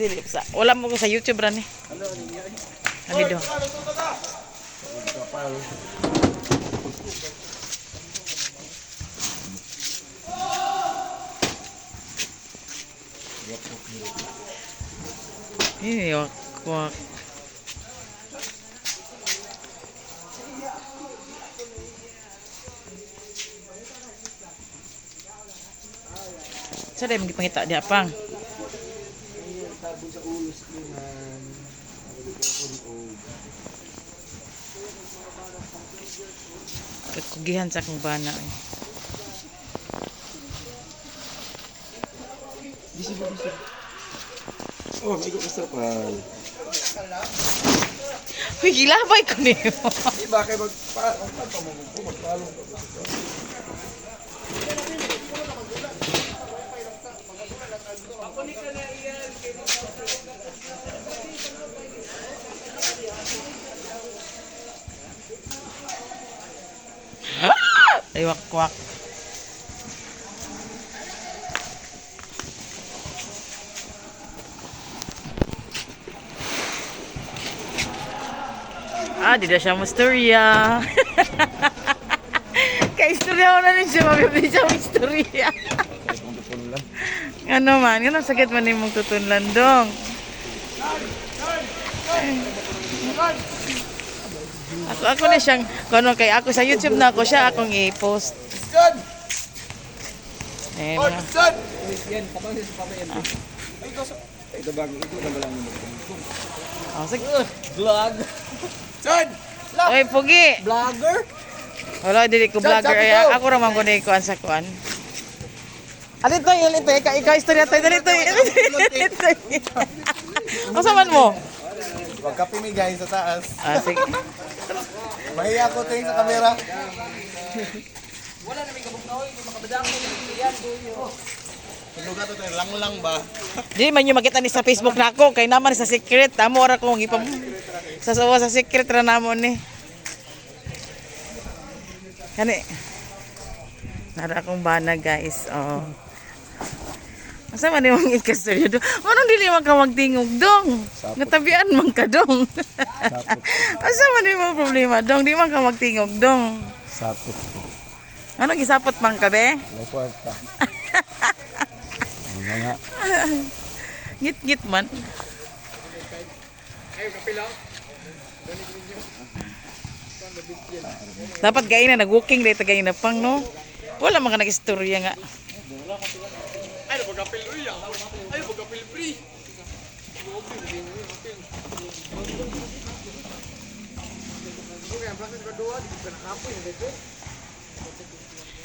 Dili sa wala mo ko sa YouTube ran ni. Ani do. Kwak. Sa dem gipangita di apang. Kakugihan sa akong bana. Oh, may ko sa pal. Uy, gilabay ko niyo. Iba kay magpalong ka. Ay, wak-wak. Di na siya musturya. Ka-istorya mo na rin siya, mabibili siya musturya. Ano man, yun ang sakit man yung mong tutunlan dong. Ako na siyang, kung kay ako sa YouTube na ako siya, akong i-post. Eh, mga. Ito bang ito na lang mo. Oh, sige. Vlog. Son! Oy, Pugi. Vlogger? Wala, dili ko vlogger. Ay, ako raman ko na ikuan sa kuan. Alin to, ikaw istorya tayo. Dali to. Kasaman mo? Magkape mi guys sa taas. Sige. Mahiya ko tingin sa kamera. Wala na may kabugnaw, kung makabadang mo yan, Lugar to lang ba? Di man yung makita ni sa Facebook na ako. Kay naman sa secret. Amo ra kong ipam. Sa secret ra namon ni. Kani. Nara akong bana guys. Oh. Asa man imong ikastorya do? Anong dili man ka magtingog dong? Natabian man ka dong. Asa man imong problema dong? Di man ka magtingog dong. Sapot ko. Anong gisapot man ka be? Laporta. Nga. Git man. Dapat gay na nag-walking dito gay na pang no. Wala man ka nag-istorya nga. ay, pagkapil uy, ay, pagkapil free.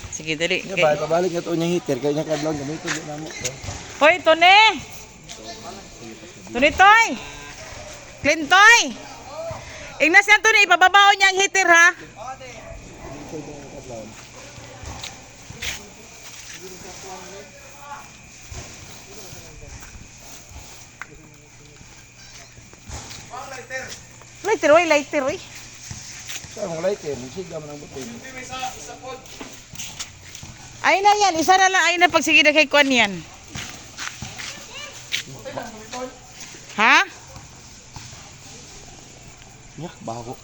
Sige dali. Ba, pabalik na to niyang heater kaya niya kadlong gamito din namo. Hoy, Tone! Toy! Clintoy! Ignas yan, Tone, ipababao niya ang heater, ha? Lighter, oy. Sa mong lighter, siga man ang butin. Ay na yan, isa na lang, ay na pagsige na kay Kwan yan. Ha? Yak, bago.